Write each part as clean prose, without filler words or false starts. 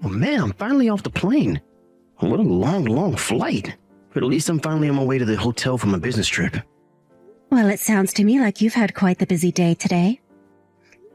Oh man, I'm finally off the plane. What a long flight. But at least I'm finally on my way to the hotel for my business trip. Well, it sounds to me like you've had quite the busy day today.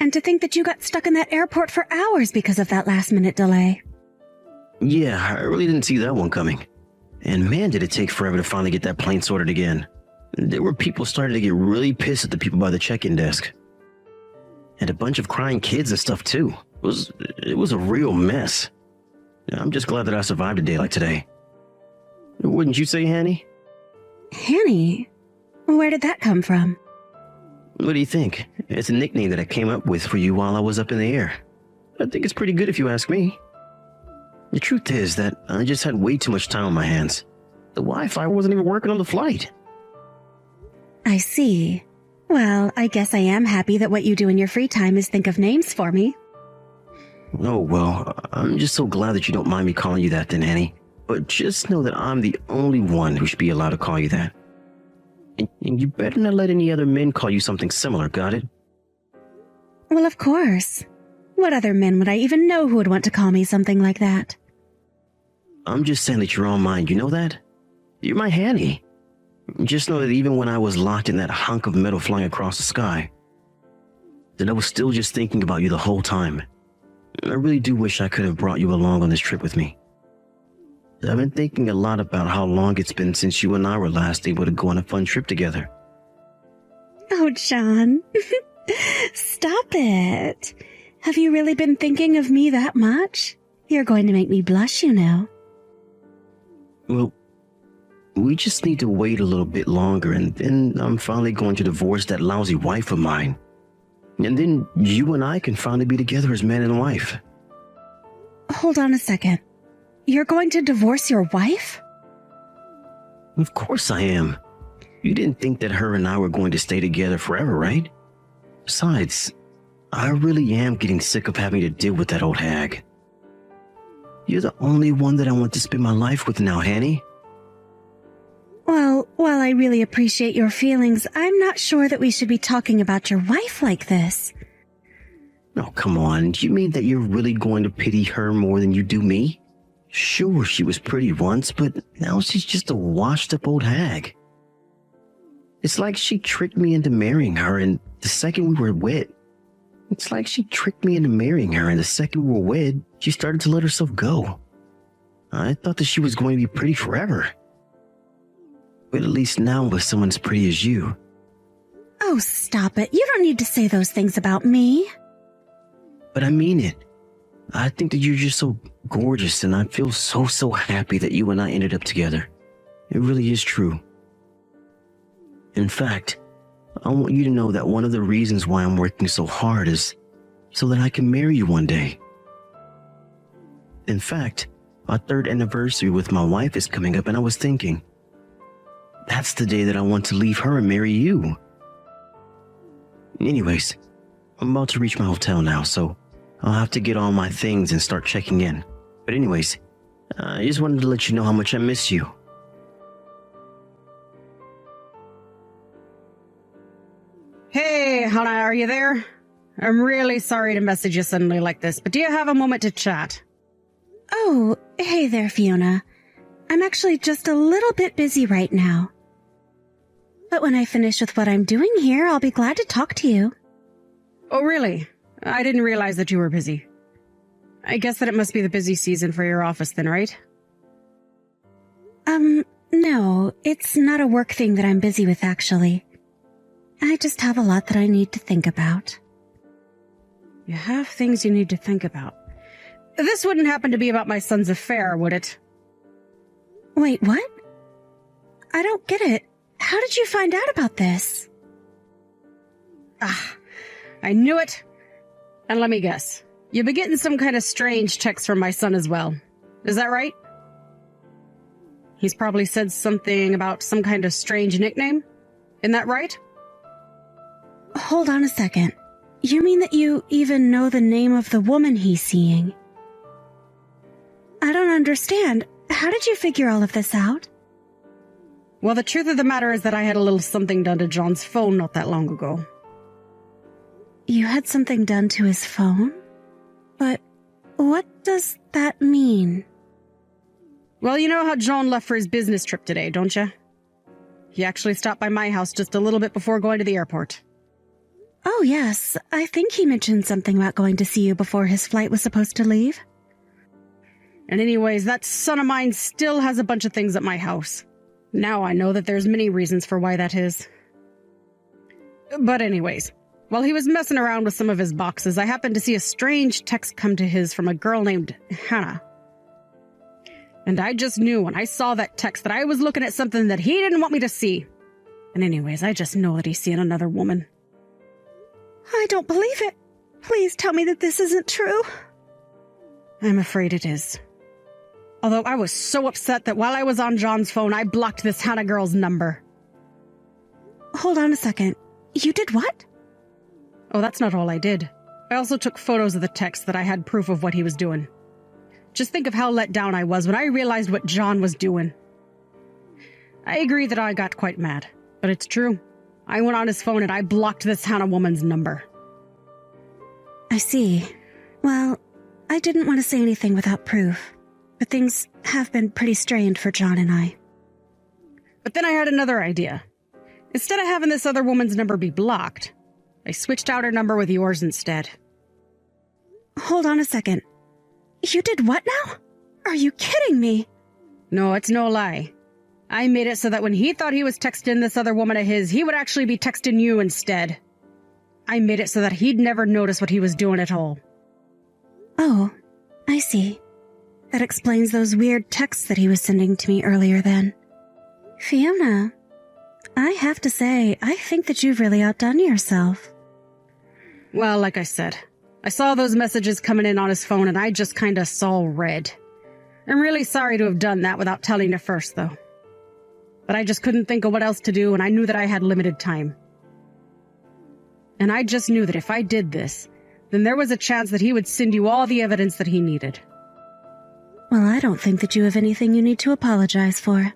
And to think that you got stuck in that airport for hours because of that last-minute delay. Yeah, I really didn't see that one coming. And man, did it take forever to finally get that plane sorted again. There were people starting to get really pissed at the people by the check-in desk. And a bunch of crying kids and stuff too. It was a real mess. I'm just glad that I survived a day like today. Wouldn't you say, Hanny? Hanny? Where did that come from? What do you think? It's a nickname that I came up with for you while I was up in the air. I think it's pretty good if you ask me. The truth is that I just had way too much time on my hands. The Wi-Fi wasn't even working on the flight. I see. Well, I guess I am happy that what you do in your free time is think of names for me. Oh, well, I'm just so glad that you don't mind me calling you that then, Hanny. But just know that I'm the only one who should be allowed to call you that. And you better not let any other men call you something similar, got it? Well, of course. What other men would I even know who would want to call me something like that? I'm just saying that you're on mine, you know that? You're my Hanny. Just know that even when I was locked in that hunk of metal flying across the sky, that I was still just thinking about you the whole time. I really do wish I could have brought you along on this trip with me. I've been thinking a lot about how long it's been since you and I were last able to go on a fun trip together. Oh, John. Stop it. Have you really been thinking of me that much? You're going to make me blush, you know. Well, we just need to wait a little bit longer, and then I'm finally going to divorce that lousy wife of mine. And then you and I can finally be together as man and wife. Hold on a second. You're going to divorce your wife? Of course I am. You didn't think that her and I were going to stay together forever, right? Besides, I really am getting sick of having to deal with that old hag. You're the only one that I want to spend my life with now, Hanny. Well, while I really appreciate your feelings, I'm not sure that we should be talking about your wife like this. Oh, come on. Do you mean that you're really going to pity her more than you do me? Sure, she was pretty once, but now she's just a washed-up old hag. It's like she tricked me into marrying her, and the second we were wed, she started to let herself go. I thought that she was going to be pretty forever. But at least now with someone as pretty as you. Oh, stop it. You don't need to say those things about me. But I mean it. I think that you're just so gorgeous, and I feel so happy that you and I ended up together. It really is true. In fact, I want you to know that one of the reasons why I'm working so hard is so that I can marry you one day. In fact, our 3rd anniversary with my wife is coming up, and I was thinking, that's the day that I want to leave her and marry you. Anyways, I'm about to reach my hotel now, so I'll have to get all my things and start checking in. But anyways, I just wanted to let you know how much I miss you. Hey, Hannah, are you there? I'm really sorry to message you suddenly like this, but do you have a moment to chat? Oh, hey there, Fiona. I'm actually just a little bit busy right now. But when I finish with what I'm doing here, I'll be glad to talk to you. Oh, really? I didn't realize that you were busy. I guess that it must be the busy season for your office then, right? No, it's not a work thing that I'm busy with, actually. I just have a lot that I need to think about. You have things you need to think about. This wouldn't happen to be about my son's affair, would it? Wait, what? I don't get it. How did you find out about this? I knew it. And let me guess. You've been getting some kind of strange texts from my son as well. Is that right? He's probably said something about some kind of strange nickname. Isn't that right? Hold on a second. You mean that you even know the name of the woman he's seeing? I don't understand. How did you figure all of this out? Well, the truth of the matter is that I had a little something done to John's phone not that long ago. You had something done to his phone? But what does that mean? Well, you know how John left for his business trip today, don't you? He actually stopped by my house just a little bit before going to the airport. Oh, yes. I think he mentioned something about going to see you before his flight was supposed to leave. And anyways, that son of mine still has a bunch of things at my house. Now I know that there's many reasons for why that is. But anyways, while he was messing around with some of his boxes, I happened to see a strange text come to his from a girl named Hannah. And I just knew when I saw that text that I was looking at something that he didn't want me to see. And anyways, I just know that he's seeing another woman. I don't believe it. Please tell me that this isn't true. I'm afraid it is. Although I was so upset that while I was on John's phone, I blocked this Hannah girl's number. Hold on a second. You did what? Oh, that's not all I did. I also took photos of the text that I had proof of what he was doing. Just think of how let down I was when I realized what John was doing. I agree that I got quite mad, but it's true. I went on his phone and I blocked this Hannah woman's number. I see. Well, I didn't want to say anything without proof, but things have been pretty strained for John and I. But then I had another idea. Instead of having this other woman's number be blocked, I switched out her number with yours instead. Hold on a second. You did what now? Are you kidding me? No, it's no lie. I made it so that when he thought he was texting this other woman of his, he would actually be texting you instead. I made it so that he'd never notice what he was doing at all. Oh, I see. That explains those weird texts that he was sending to me earlier then. Fiona, I have to say, I think that you've really outdone yourself. Well, like I said, I saw those messages coming in on his phone and I just kinda saw red. I'm really sorry to have done that without telling you first, though. But I just couldn't think of what else to do and I knew that I had limited time. And I just knew that if I did this, then there was a chance that he would send you all the evidence that he needed. Well, I don't think that you have anything you need to apologize for.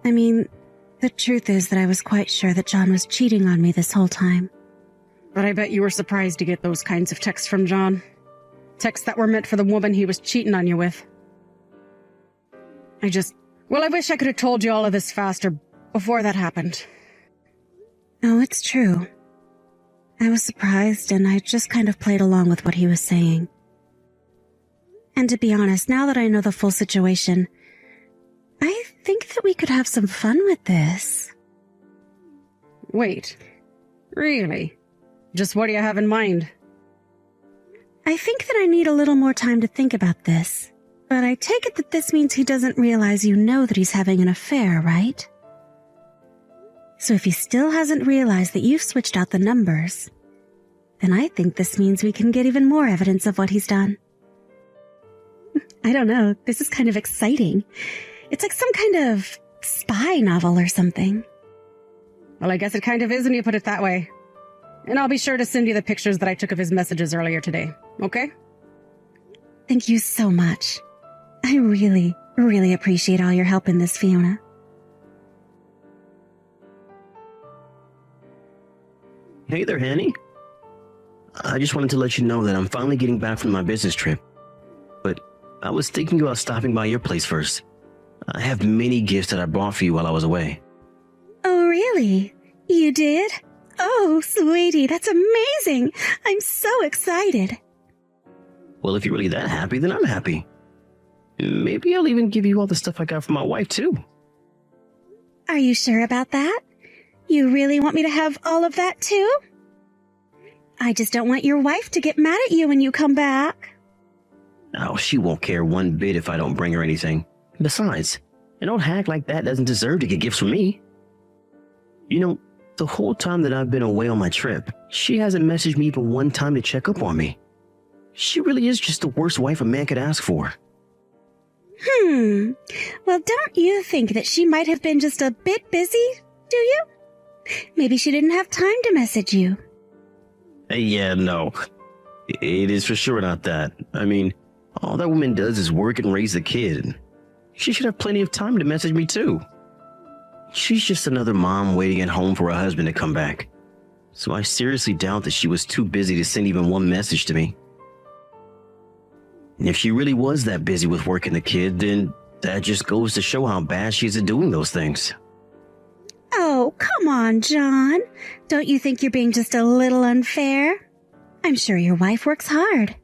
I mean, the truth is that I was quite sure that John was cheating on me this whole time. But I bet you were surprised to get those kinds of texts from John. Texts that were meant for the woman he was cheating on you with. I wish I could have told you all of this faster before that happened. Oh, it's true. I was surprised and I just kind of played along with what he was saying. And to be honest, now that I know the full situation, I think that we could have some fun with this. Wait, really? Just what do you have in mind? I think that I need a little more time to think about this, but I take it that this means he doesn't realize you know that he's having an affair, right? So if he still hasn't realized that you've switched out the numbers, then I think this means we can get even more evidence of what he's done. I don't know, this is kind of exciting. It's like some kind of spy novel or something. Well, I guess it kind of is when you put it that way. And I'll be sure to send you the pictures that I took of his messages earlier today, okay? Thank you so much. I really, really appreciate all your help in this, Fiona. Hey there, Hanny. I just wanted to let you know that I'm finally getting back from my business trip. But I was thinking about stopping by your place first. I have many gifts that I bought for you while I was away. Oh, really? You did? Oh, sweetie, that's amazing. I'm so excited. Well, if you're really that happy, then I'm happy. Maybe I'll even give you all the stuff I got for my wife, too. Are you sure about that? You really want me to have all of that, too? I just don't want your wife to get mad at you when you come back. Oh, she won't care one bit if I don't bring her anything. Besides, an old hack like that doesn't deserve to get gifts from me. You know, the whole time that I've been away on my trip, she hasn't messaged me even one time to check up on me. She really is just the worst wife a man could ask for. Well, don't you think that she might have been just a bit busy, do you? Maybe she didn't have time to message you. Yeah, no. It is for sure not that. I mean, all that woman does is work and raise a kid. She should have plenty of time to message me too. She's just another mom waiting at home for her husband to come back. So I seriously doubt that she was too busy to send even one message to me. If she really was that busy with working the kid, then that just goes to show how bad she is at doing those things. Oh, come on, John. Don't you think you're being just a little unfair? I'm sure your wife works hard.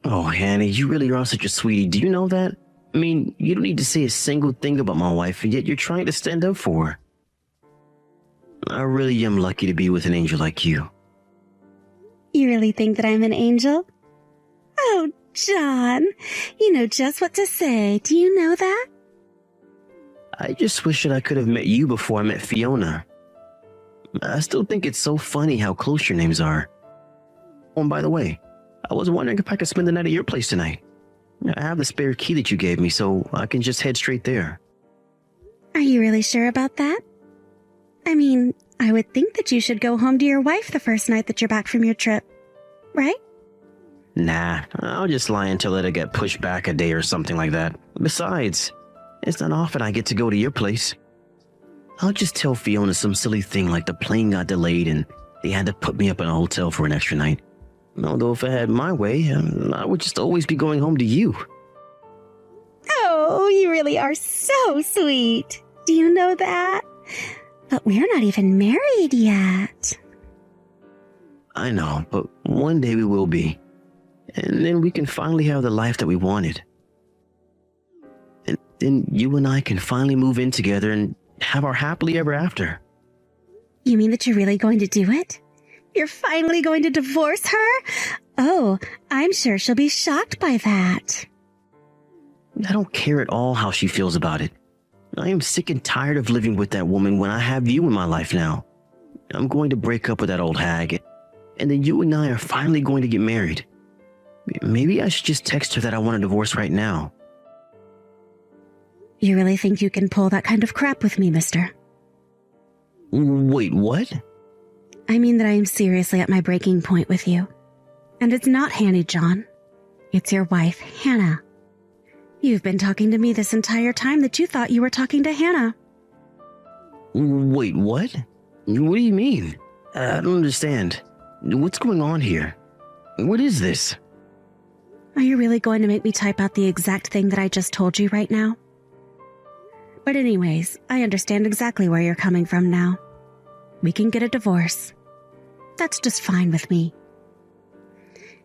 Oh, Hanny, you really are such a sweetie. Do you know that? I mean, you don't need to say a single thing about my wife, and yet you're trying to stand up for her. I really am lucky to be with an angel like you. You really think that I'm an angel? Oh, John, you know just what to say. Do you know that? I just wish that I could have met you before I met Fiona. I still think it's so funny how close your names are. Oh, and by the way, I was wondering if I could spend the night at your place tonight. I have the spare key that you gave me, so I can just head straight there. Are you really sure about that? I mean, I would think that you should go home to your wife the first night that you're back from your trip, right? Nah, I'll just lie until it'll get pushed back a day or something like that. Besides, it's not often I get to go to your place. I'll just tell Fiona some silly thing like the plane got delayed and they had to put me up in a hotel for an extra night. Although if I had my way, I would just always be going home to you. Oh, you really are so sweet. Do you know that? But we're not even married yet. I know, but one day we will be. And then we can finally have the life that we wanted. And then you and I can finally move in together and have our happily ever after. You mean that you're really going to do it? You're finally going to divorce her? Oh, I'm sure she'll be shocked by that. I don't care at all how she feels about it. I am sick and tired of living with that woman when I have you in my life now. I'm going to break up with that old hag, and then you and I are finally going to get married. Maybe I should just text her that I want a divorce right now. You really think you can pull that kind of crap with me, mister? Wait, what? I mean that I am seriously at my breaking point with you. And it's not Hanny, John. It's your wife, Hannah. You've been talking to me this entire time that you thought you were talking to Hannah. Wait, what? What do you mean? I don't understand. What's going on here? What is this? Are you really going to make me type out the exact thing that I just told you right now? But anyways, I understand exactly where you're coming from now. We can get a divorce. That's just fine with me.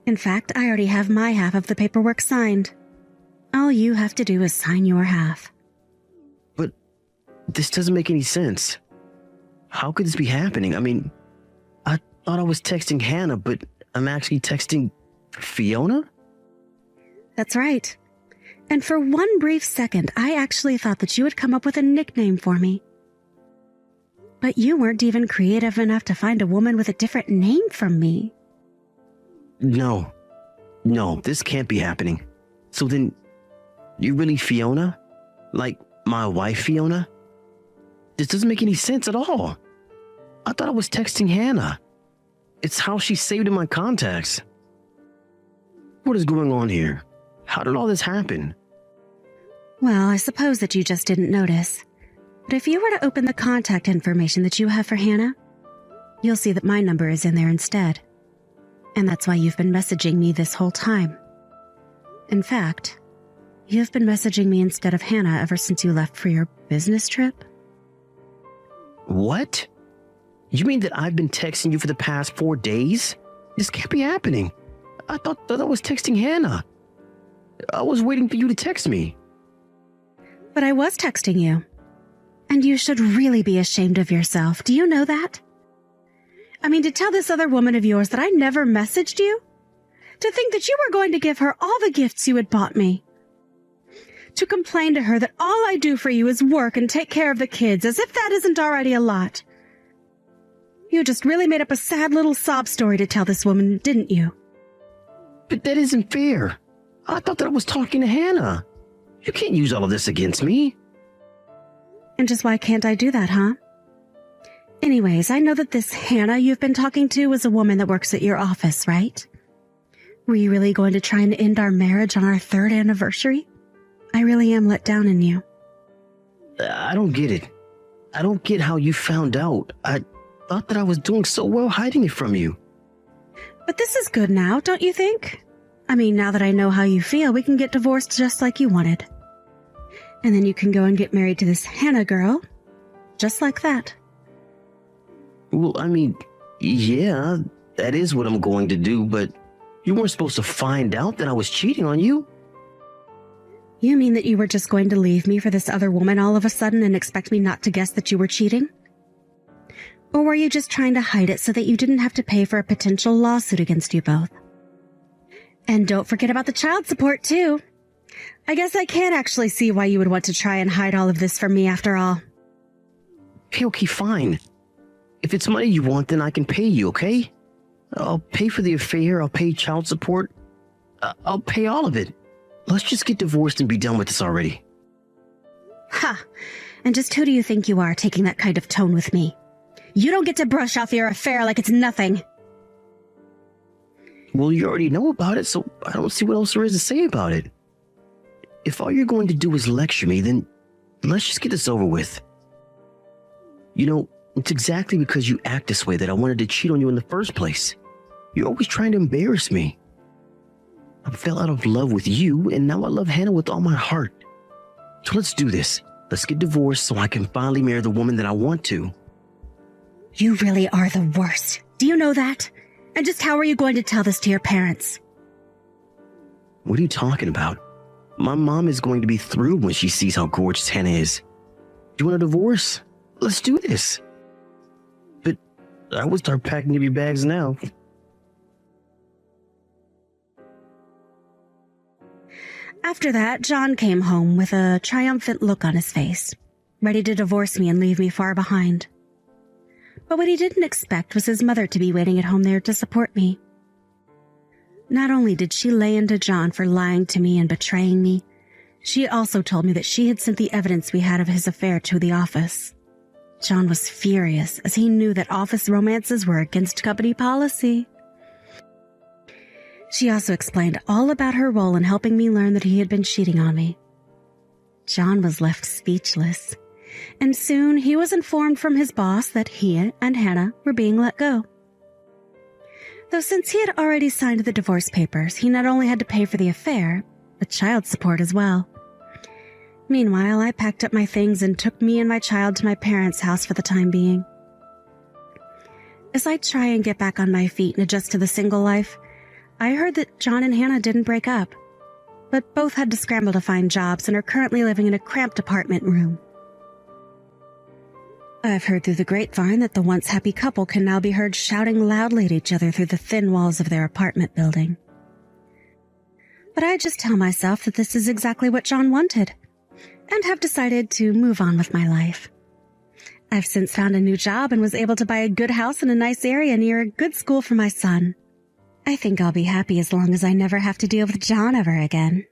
In fact, I already have my half of the paperwork signed. All you have to do is sign your half. But this doesn't make any sense. How could this be happening? I mean, I thought I was texting Hannah, but I'm actually texting Fiona? That's right. And for one brief second, I actually thought that you would come up with a nickname for me. But you weren't even creative enough to find a woman with a different name from me. No, this can't be happening. So then, you really Fiona? Like my wife Fiona? This doesn't make any sense at all. I thought I was texting Hannah. It's how she's saved in my contacts. What is going on here? How did all this happen? Well, I suppose that you just didn't notice. But if you were to open the contact information that you have for Hannah, you'll see that my number is in there instead. And that's why you've been messaging me this whole time. In fact, you've been messaging me instead of Hannah ever since you left for your business trip. What? You mean that I've been texting you for the past 4 days? This can't be happening. I thought that I was texting Hannah. I was waiting for you to text me. But I was texting you. And you should really be ashamed of yourself. Do you know that? I mean, to tell this other woman of yours that I never messaged you? To think that you were going to give her all the gifts you had bought me? To complain to her that all I do for you is work and take care of the kids, as if that isn't already a lot? You just really made up a sad little sob story to tell this woman, didn't you? But that isn't fair. I thought that I was talking to Hannah. You can't use all of this against me. And just why can't I do that, huh? Anyways, I know that this Hannah you've been talking to is a woman that works at your office, right? Were you really going to try and end our marriage on our 3rd anniversary? I really am let down in you. I don't get it. I don't get how you found out. I thought that I was doing so well hiding it from you. But this is good now, don't you think? I mean, now that I know how you feel, we can get divorced just like you wanted. And then you can go and get married to this Hannah girl. Just like that. Well, I mean, yeah, that is what I'm going to do, but you weren't supposed to find out that I was cheating on you. You mean that you were just going to leave me for this other woman all of a sudden and expect me not to guess that you were cheating? Or were you just trying to hide it so that you didn't have to pay for a potential lawsuit against you both? And don't forget about the child support, too. I guess I can't actually see why you would want to try and hide all of this from me after all. Okay, fine. If it's money you want, then I can pay you, okay? I'll pay for the affair, I'll pay child support. I'll pay all of it. Let's just get divorced and be done with this already. Ha! And just who do you think you are taking that kind of tone with me? You don't get to brush off your affair like it's nothing. Well, you already know about it, so I don't see what else there is to say about it. If all you're going to do is lecture me, then let's just get this over with. You know, it's exactly because you act this way that I wanted to cheat on you in the first place. You're always trying to embarrass me. I fell out of love with you, and now I love Hannah with all my heart. So let's do this. Let's get divorced so I can finally marry the woman that I want to. You really are the worst. Do you know that? And just how are you going to tell this to your parents? What are you talking about? My mom is going to be thrilled when she sees how gorgeous Hannah is. Do you want a divorce? Let's do this. But I would start packing up your bags now. After that, John came home with a triumphant look on his face, ready to divorce me and leave me far behind. But what he didn't expect was his mother to be waiting at home there to support me. Not only did she lay into John for lying to me and betraying me, she also told me that she had sent the evidence we had of his affair to the office. John was furious as he knew that office romances were against company policy. She also explained all about her role in helping me learn that he had been cheating on me. John was left speechless, and soon he was informed from his boss that he and Hannah were being let go. Though since he had already signed the divorce papers, he not only had to pay for the affair, but child support as well. Meanwhile, I packed up my things and took me and my child to my parents' house for the time being. As I try and get back on my feet and adjust to the single life, I heard that John and Hannah didn't break up, but both had to scramble to find jobs and are currently living in a cramped apartment room. I've heard through the grapevine that the once happy couple can now be heard shouting loudly at each other through the thin walls of their apartment building. But I just tell myself that this is exactly what John wanted, and have decided to move on with my life. I've since found a new job and was able to buy a good house in a nice area near a good school for my son. I think I'll be happy as long as I never have to deal with John ever again.